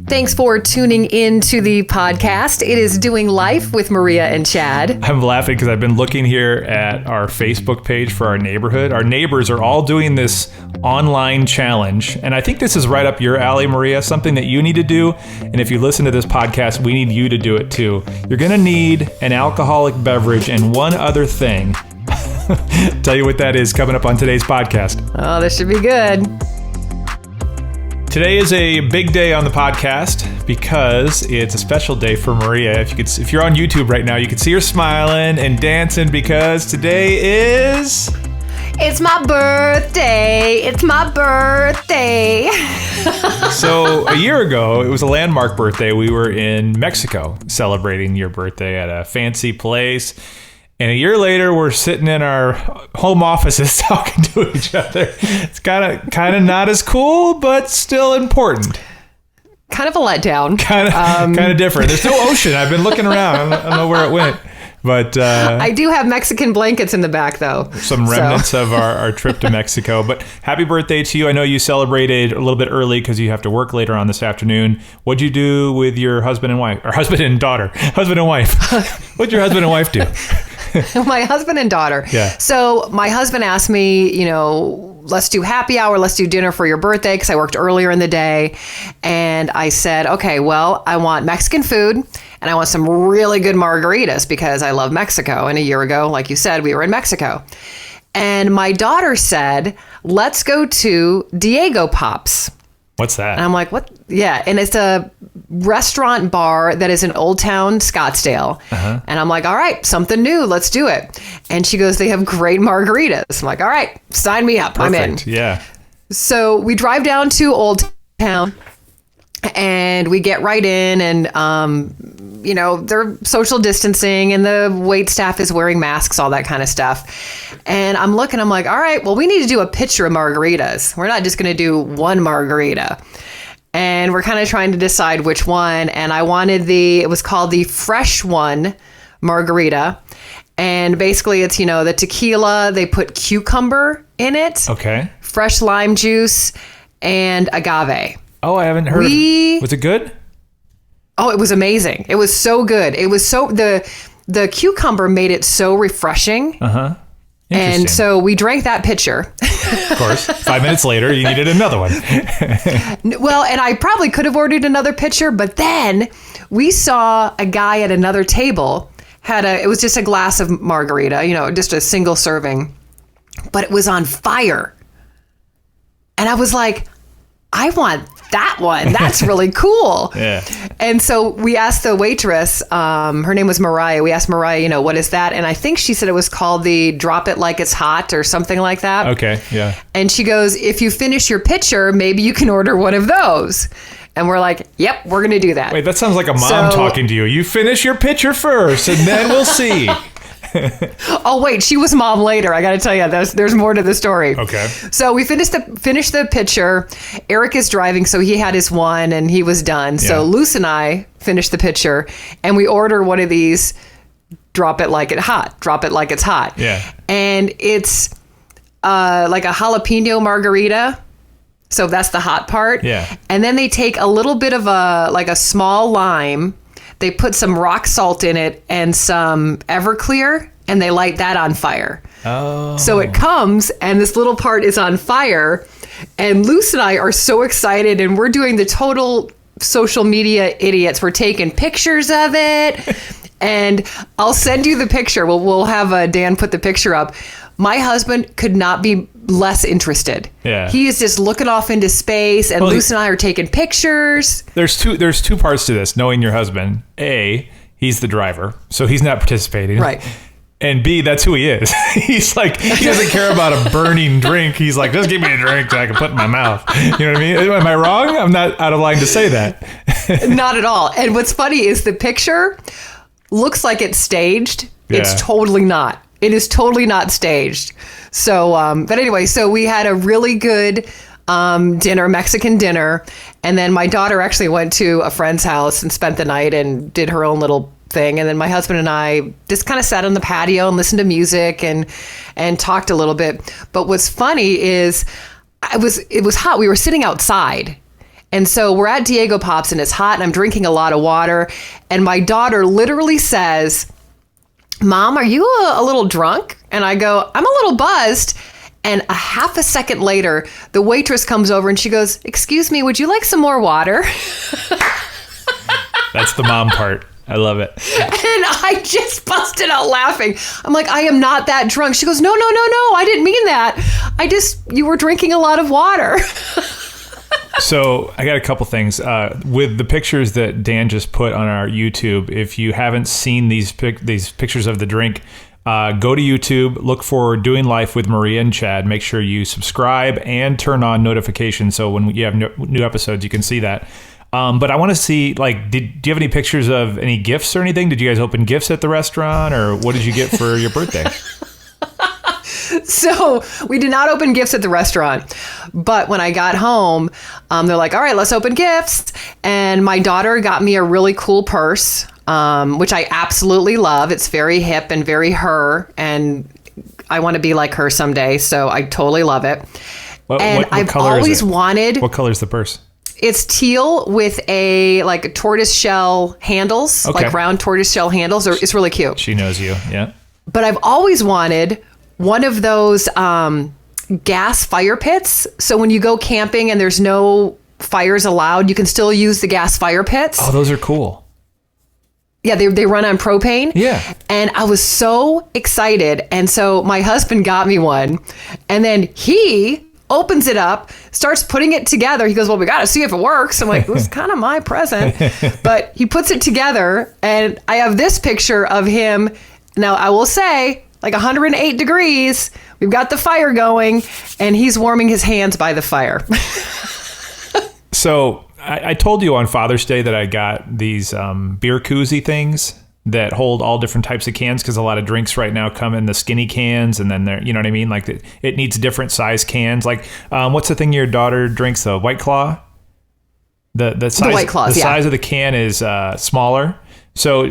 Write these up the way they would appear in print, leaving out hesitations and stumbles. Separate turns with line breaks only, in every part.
Thanks for tuning in to the podcast. It is Doing Life with Maria and Chad.
I'm laughing because I've been looking here at our Facebook page for our neighborhood. Our neighbors are all doing this online challenge. And I think this is right up your alley, Maria, something that you need to do. And if you listen to this podcast, we need you to do it too. You're going to need an alcoholic beverage and one other thing. Tell you what that is coming up on today's podcast.
Oh, this should be good.
Today is a big day on the podcast because it's a special day for Maria. If you're on YouTube right now, you can see her smiling and dancing because today is...
It's my birthday. It's my birthday.
So a year ago, it was a landmark birthday. We were in Mexico celebrating your birthday at a fancy place. And a year later, we're sitting in our home offices talking to each other. It's kind of not as cool, but still important.
Kind of a letdown.
Kind of different. There's no ocean. I've been looking around. I don't know where it went. But
I do have Mexican blankets in the back, though.
Some remnants of our trip to Mexico. But happy birthday to you. I know you celebrated a little bit early because you have to work later on this afternoon. What'd you do with your husband and wife? Or husband and daughter? Husband and wife. What'd your husband and wife do?
My husband and daughter.
Yeah.
So my husband asked me, let's do happy hour, let's do dinner for your birthday because I worked earlier in the day. And I said, okay, well, I want Mexican food and I want some really good margaritas because I love Mexico. And a year ago, like you said, we were in Mexico. And my daughter said, let's go to Diego Pops.
What's that?
And I'm like, what? Yeah. And it's a restaurant bar that is in Old Town Scottsdale. Uh-huh. And I'm like, all right, something new. Let's do it. And she goes, they have great margaritas. I'm like, all right, sign me up.
Perfect.
I'm in.
Yeah.
So we drive down to Old Town and we get right in and, they're social distancing and the wait staff is wearing masks, all that kind of stuff. And I'm like, all right, well, we need to do a pitcher of margaritas. We're not just going to do one margarita. And we're kind of trying to decide which one. And I wanted it was called the Fresh One margarita. And basically it's, the tequila, they put cucumber in it.
Okay.
Fresh lime juice and agave.
Oh, I haven't heard. Was it good?
Oh, it was amazing. It was so good. It was the cucumber made it so refreshing.
Uh-huh.
And so we drank that pitcher.
Of course. 5 minutes later, you needed another one.
Well, and I probably could have ordered another pitcher, but then we saw a guy at another table it was just a glass of margarita, just a single serving, but it was on fire. And I was like, I want that one. That's really cool.
Yeah.
And so we asked the waitress, her name was Mariah. We asked Mariah, what is that? And I think she said it was called the Drop It Like It's Hot or something like that.
Okay. Yeah.
And she goes, if you finish your pitcher, maybe you can order one of those. And we're like, yep, we're going to do that.
Wait, that sounds like a mom talking to you. You finish your pitcher first and then we'll see.
Oh, wait, she was mom later. I got to tell you, there's more to the story.
Okay.
So we finished the pitcher. Eric is driving, so he had his one and he was done. Yeah. So Luce and I finished the pitcher and we order one of these Drop It Like It's Hot. Drop It Like It's Hot.
Yeah.
And it's like a jalapeno margarita. So that's the hot part.
Yeah.
And then they take a little bit of a small lime. They put some rock salt in it and some Everclear, and they light that on fire.
Oh.
So it comes, and this little part is on fire, and Luce and I are so excited, and we're doing the total social media idiots. We're taking pictures of it, and I'll send you the picture. We'll have Dan put the picture up. My husband could not be less interested.
Yeah.
He is just looking off into space, and Luce and I are taking pictures.
There's two parts to this, knowing your husband. A, he's the driver, so he's not participating.
Right.
And B, that's who he is. He's like, he doesn't care about a burning drink. He's like, just give me a drink that I can put in my mouth. You know what I mean? Am I wrong? I'm not out of line to say that.
Not at all. And what's funny is the picture looks like it's staged. Yeah. It's totally not. It is totally not staged. So, but anyway, so we had a really good dinner, Mexican dinner. And then my daughter actually went to a friend's house and spent the night and did her own little thing. And then my husband and I just kind of sat on the patio and listened to music and talked a little bit. But what's funny is it was hot. We were sitting outside And so we're at Diego Pops and it's hot and I'm drinking a lot of water. And my daughter literally says, Mom, are you a little drunk? And I go, I'm a little buzzed. And a half a second later, the waitress comes over and she goes, excuse me, would you like some more water?
That's the mom part. I love it.
And I just busted out laughing. I'm like, I am not that drunk. She goes, no, I didn't mean that. You were drinking a lot of water.
So I got a couple things. With the pictures that Dan just put on our YouTube, if you haven't seen these pictures of the drink, go to YouTube, look for Doing Life with Maria and Chad. Make sure you subscribe and turn on notifications so when you have new episodes, you can see that. But I want to see, like, do you have any pictures of any gifts or anything? Did you guys open gifts at the restaurant, or what did you get for your birthday?
So we did not open gifts at the restaurant, but when I got home, they're like, all right, let's open gifts. And my daughter got me a really cool purse, which I absolutely love. It's very hip and very her, and I want to be like her someday. So I totally love it. What I've always wanted.
What color is the purse?
It's teal with like tortoise shell handles, like round tortoise shell handles. It's really cute.
She knows you, yeah.
But I've always wanted one of those gas fire pits. So when you go camping and there's no fires allowed, you can still use the gas fire pits.
Oh, those are cool.
Yeah, they run on propane.
Yeah.
And I was so excited. And so my husband got me one. And then he opens it up, starts putting it together. He goes, well, we got to see if it works. I'm like, it was kind of my present. But he puts it together. And I have this picture of him. Now, I will say, like 108 degrees. We've got the fire going. And he's warming his hands by the fire.
So I told you on Father's Day that I got these beer koozie things that hold all different types of cans, because a lot of drinks right now come in the skinny cans, and then they're, you know what I mean? Like it needs different size cans. Like what's the thing your daughter drinks? The White Claw? The size,
White Claws,
the size of the can is smaller. So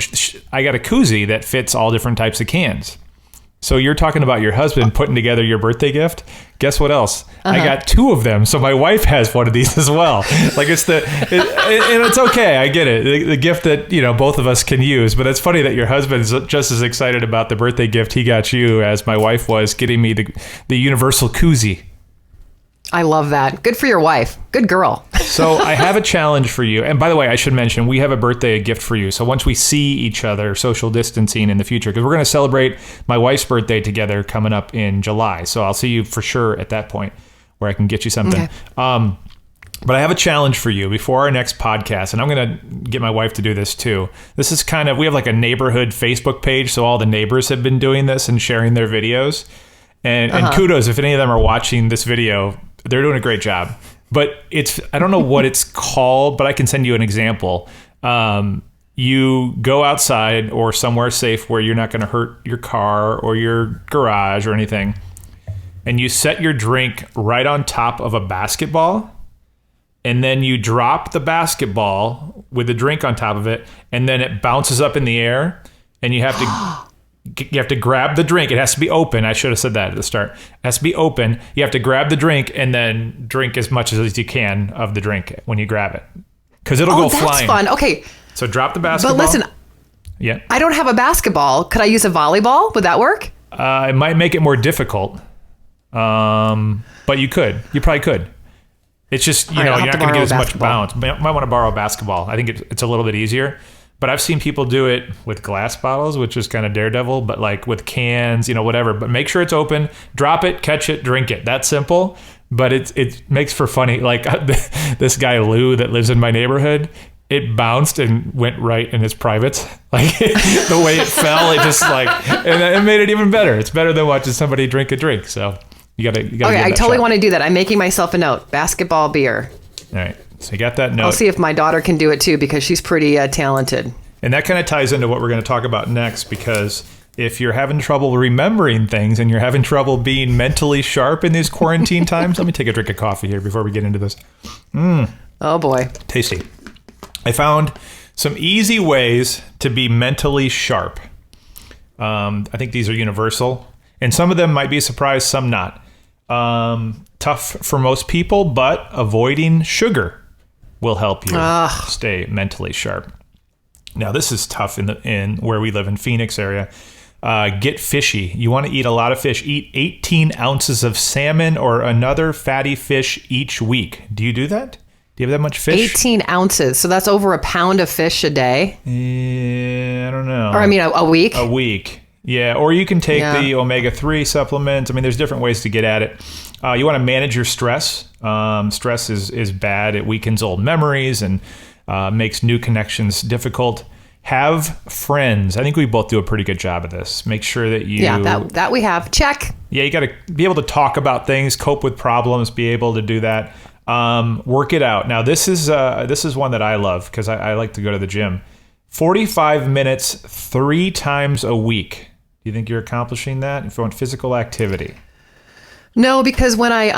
I got a koozie that fits all different types of cans. So you're talking about your husband putting together your birthday gift. Guess what else? I got two of them. So my wife has one of these as well. Like and it's okay. I get it. The gift that, both of us can use. But it's funny that your husband is just as excited about the birthday gift he got you as my wife was getting me the universal koozie.
I love that. Good for your wife. Good girl.
So I have a challenge for you. And by the way, I should mention, we have a birthday gift for you. So once we see each other, social distancing in the future, because we're going to celebrate my wife's birthday together coming up in July. So I'll see you for sure at that point where I can get you something. Okay. But I have a challenge for you before our next podcast, and I'm going to get my wife to do this too. This is we have like a neighborhood Facebook page. So all the neighbors have been doing this and sharing their videos. And kudos if any of them are watching this video. They're doing a great job. But I don't know what it's called, but I can send you an example. You go outside or somewhere safe where you're not going to hurt your car or your garage or anything. And you set your drink right on top of a basketball. And then you drop the basketball with the drink on top of it. And then it bounces up in the air. And you have to... You have to grab the drink. It has to be open. I should have said that at the start. It has to be open. You have to grab the drink and then drink as much as you can of the drink when you grab it. Because it'll go flying.
That's fun. Okay.
So drop the basketball.
But listen,
yeah.
I don't have a basketball. Could I use a volleyball? Would that work?
It might make it more difficult. But you could. You probably could. It's just, you're not going to get as much bounce. You might want to borrow a basketball. I think it's a little bit easier. But I've seen people do it with glass bottles, which is kind of daredevil, but like with cans, whatever. But make sure it's open, drop it, catch it, drink it. That's simple, but it makes for funny. Like this guy, Lou, that lives in my neighborhood, it bounced and went right in his privates. Like the way it fell, it just and it made it even better. It's better than watching somebody drink a drink. So you gotta
okay, I totally want to do that. I'm making myself a note. Basketball beer.
All right. So you got that note.
I'll see if my daughter can do it too, because she's pretty talented.
And that kind of ties into what we're going to talk about next, because if you're having trouble remembering things and you're having trouble being mentally sharp in these quarantine times, let me take a drink of coffee here before we get into this.
Oh boy.
Tasty. I found some easy ways to be mentally sharp. I think these are universal, and some of them might be a surprise, some not. Tough for most people, but avoiding sugar. will help you stay mentally sharp. Now, this is tough in where we live in Phoenix area. Get fishy. You want to eat a lot of fish. Eat 18 ounces of salmon or another fatty fish each week. Do you do that? Do you have that much fish?
18 ounces. So that's over a pound of fish a day.
Yeah, I don't know.
Or I mean, a week.
A week. Yeah. Or you can take the omega-3 supplements. I mean, there's different ways to get at it. You want to manage your stress. Stress is bad. It weakens old memories and makes new connections difficult. Have friends. I think we both do a pretty good job of this. Make sure that you...
Yeah, that we have. Check.
Yeah, you got to be able to talk about things, cope with problems, be able to do that. Work it out. Now, this is one that I love because I like to go to the gym. 45 minutes 3 times a week. Do you think you're accomplishing that if you want physical activity?
No, because when I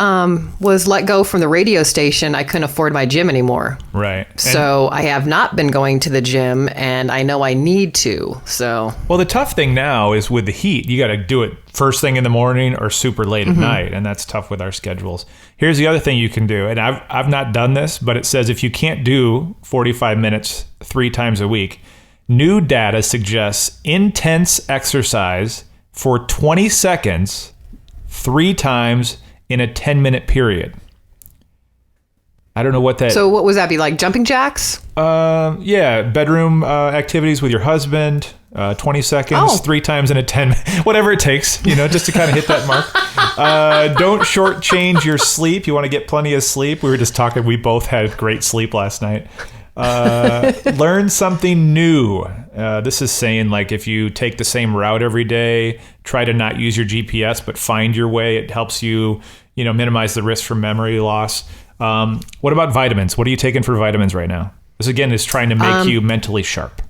was let go from the radio station, I couldn't afford my gym anymore.
Right.
So I have not been going to the gym, and I know I need to. So
well, the tough thing now is with the heat, you got to do it first thing in the morning or super late at night, and that's tough with our schedules. Here's the other thing you can do, and I've not done this, but it says if you can't do 45 minutes 3 times a week, new data suggests intense exercise for 20 seconds 3 times in a 10-minute period. I don't know what that...
So what would that be, like jumping jacks?
Yeah, bedroom activities with your husband, 20 seconds, 3 times in a 10... Whatever it takes, just to kind of hit that mark. Don't shortchange your sleep. You want to get plenty of sleep. We were just talking, we both had great sleep last night. Learn something new. This is saying like if you take the same route every day, try to not use your GPS, but find your way. It helps you, minimize the risk for memory loss. What about vitamins? What are you taking for vitamins right now? This again is trying to make you mentally sharp.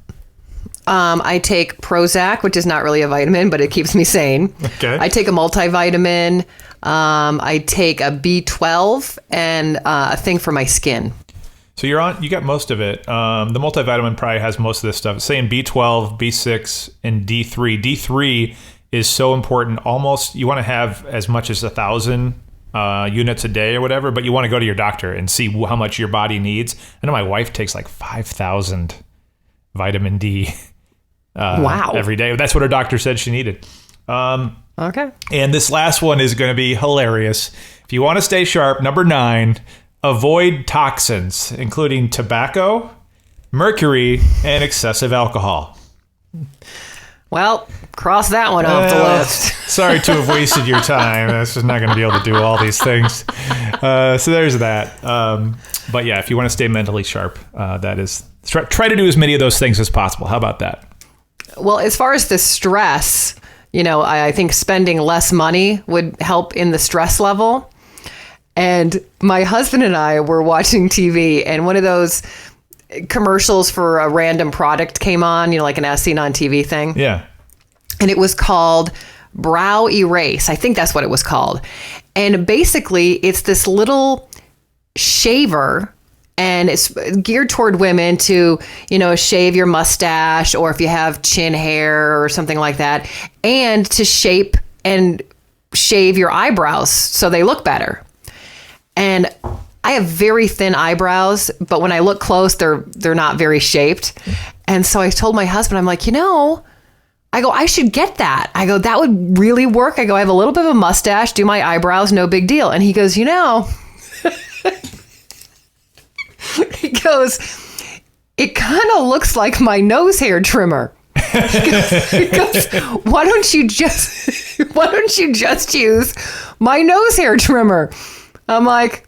I take Prozac, which is not really a vitamin, but it keeps me sane.
Okay.
I take a multivitamin. I take a B12 and a thing for my skin.
So you got most of it. The multivitamin probably has most of this stuff. It's saying B12, B6, and D3. D3 is so important. Almost, you want to have as much as 1,000 units a day or whatever, but you want to go to your doctor and see how much your body needs. I know my wife takes like 5,000 vitamin D
wow.
every day. That's what her doctor said she needed.
Okay.
And this last one is going to be hilarious. If you want to stay sharp, number 9, avoid toxins, including tobacco, mercury, and excessive alcohol.
Well, cross that one off the list.
Sorry to have wasted your time. That's just not going to be able to do all these things. So there's that. But yeah, if you want to stay mentally sharp, that is try to do as many of those things as possible. How about that?
Well, as far as the stress, I think spending less money would help in the stress level. And my husband and I were watching TV, and one of those commercials for a random product came on, like an as seen on TV thing.
Yeah.
And it was called Brow Erase. I think that's what it was called. And basically, it's this little shaver, and it's geared toward women to, shave your mustache, or if you have chin hair or something like that, and to shape and shave your eyebrows so they look better. And I have very thin eyebrows, but when I look close, they're not very shaped. And so I told my husband, I'm like, I should get that. I go, that would really work. I go, I have a little bit of a mustache, do my eyebrows, no big deal. And he goes, he goes, it kind of looks like my nose hair trimmer. He goes, why don't you just use my nose hair trimmer? I'm like,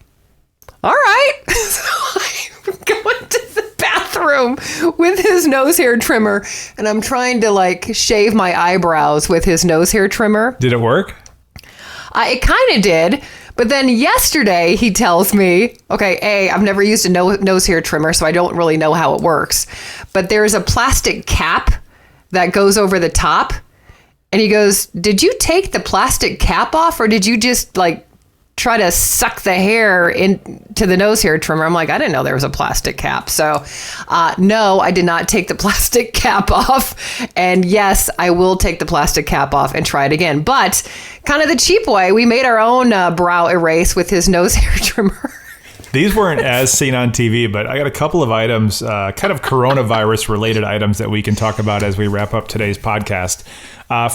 all right. So I'm going to the bathroom with his nose hair trimmer, and I'm trying to shave my eyebrows with his nose hair trimmer.
Did it work?
It kind of did. But then yesterday he tells me, okay, I've never used a nose hair trimmer, so I don't really know how it works. But there's a plastic cap that goes over the top. And he goes, did you take the plastic cap off, or did you just try to suck the hair into the nose hair trimmer? I'm like, I didn't know there was a plastic cap. So no, I did not take the plastic cap off. And yes, I will take the plastic cap off and try it again. But kind of the cheap way, we made our own brow erase with his nose hair trimmer.
These weren't as seen on TV, but I got a couple of items, kind of coronavirus related items that we can talk about as we wrap up today's podcast.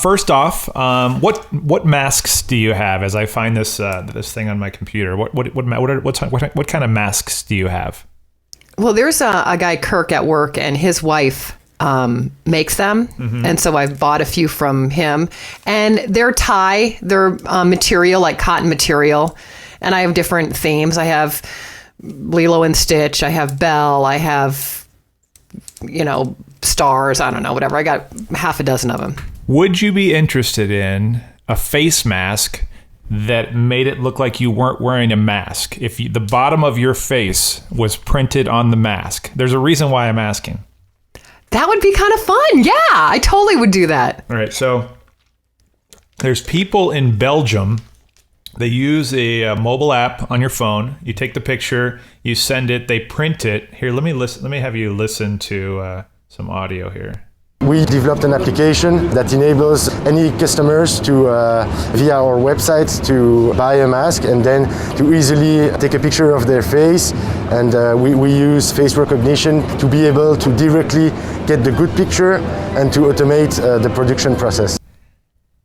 First off, what masks do you have? As I find this thing on my computer, what kind of masks do you have?
Well, there's a guy, Kirk, at work, and his wife makes them. And so I've bought a few from him. And they're material, like cotton material. And I have different themes. I have Lilo and Stitch. I have Belle. I have, stars. I don't know, whatever. I got half a dozen of them.
Would you be interested in a face mask that made it look like you weren't wearing a mask? If the bottom of your face was printed on the mask. There's a reason why I'm asking.
That would be kind of fun. Yeah, I totally would do that.
All right, so there's people in Belgium. They use a mobile app on your phone. You take the picture, you send it, they print it. Here, let me have you listen to some audio here.
We developed an application that enables any customers to, via our website, to buy a mask and then to easily take a picture of their face. And we use face recognition to be able to directly get the good picture and to automate the production process.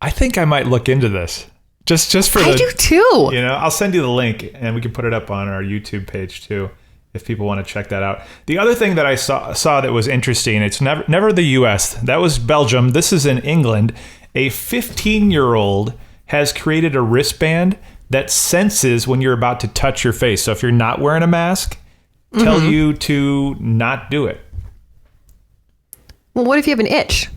I think I might look into this. Just for
I do too.
I'll send you the link and we can put it up on our YouTube page too, if people want to check that out. The other thing that I saw that was interesting, it's never the US. That was Belgium. This is in England. A 15-year-old has created a wristband that senses when you're about to touch your face. So if you're not wearing a mask, tell you to not do it.
Well, what if you have an itch?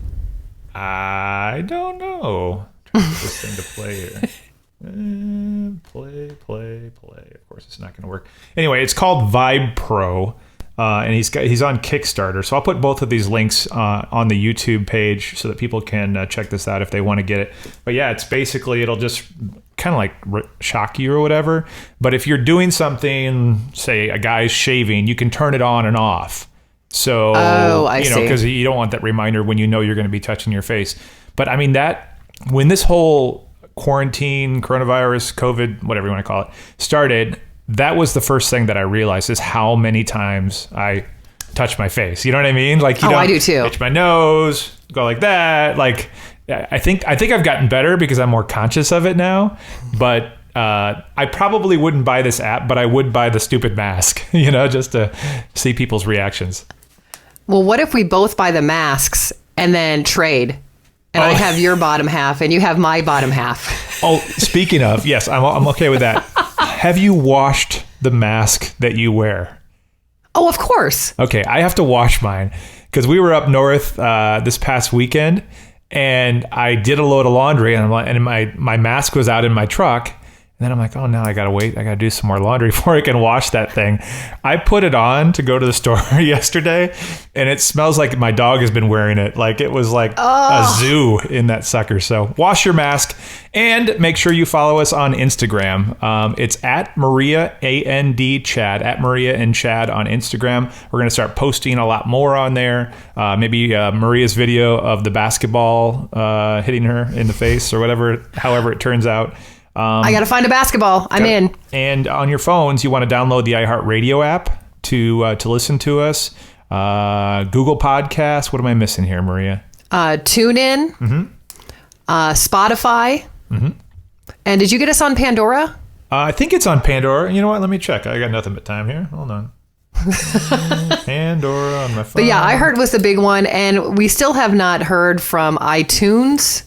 I don't know. Trying to get this thing to play here. Play. Of course, it's not going to work. Anyway, it's called Vibe Pro, and he's on Kickstarter. So I'll put both of these links on the YouTube page so that people can check this out if they want to get it. But yeah, it's basically, it'll just kind of like shock you or whatever. But if you're doing something, say a guy's shaving, you can turn it on and off. So,
I see.
Because you don't want that reminder when you know you're going to be touching your face. But I mean, when this whole quarantine, coronavirus, COVID, whatever you want to call it, started, that was the first thing that I realized is how many times I touch my face. You know what I mean? Like,
I do too.
Itch my nose, go like that. Like, I think I've gotten better because I'm more conscious of it now. But I probably wouldn't buy this app, but I would buy the stupid mask, just to see people's reactions.
Well, what if we both buy the masks and then trade? And I have your bottom half and you have my bottom half.
Oh, speaking of, yes, I'm okay with that. Have you washed the mask that you wear?
Oh, of course.
Okay, I have to wash mine because we were up north this past weekend and I did a load of laundry and my mask was out in my truck. And then I'm like, oh, now I got to wait. I got to do some more laundry before I can wash that thing. I put it on to go to the store yesterday, and it smells like my dog has been wearing it. Like it was like a zoo in that sucker. So wash your mask and make sure you follow us on Instagram. It's at Maria and Chad, at Maria and Chad on Instagram. We're going to start posting a lot more on there. Maybe Maria's video of the basketball hitting her in the face or whatever, however it turns out.
I got to find a basketball. I'm in.
And on your phones, you want to download the iHeartRadio app to listen to us. Google Podcasts. What am I missing here, Maria?
TuneIn. Spotify. And did you get us on Pandora?
I think it's on Pandora. You know what? Let me check. I got nothing but time here. Hold on. Pandora on my phone.
But yeah, iHeart was the big one. And we still have not heard from iTunes.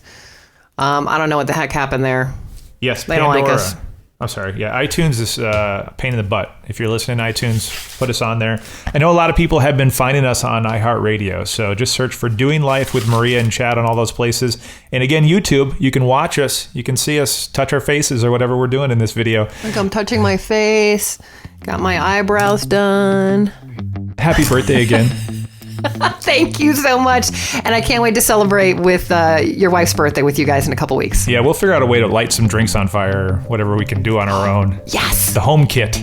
I don't know what the heck happened there.
Yes,
they
Pandora.
don't like us.
I'm sorry. Yeah, iTunes is a pain in the butt. If you're listening to iTunes, put us on there. I know a lot of people have been finding us on iHeartRadio, so just search for Doing Life with Maria and Chad on all those places. And again, YouTube, you can watch us. You can see us touch our faces or whatever we're doing in this video.
Like I'm touching my face, got my eyebrows done.
Happy birthday again.
Thank you so much. And I can't wait to celebrate with your wife's birthday with you guys in a couple weeks.
Yeah, we'll figure out a way to light some drinks on fire or whatever we can do on our own.
Yes.
The home kit.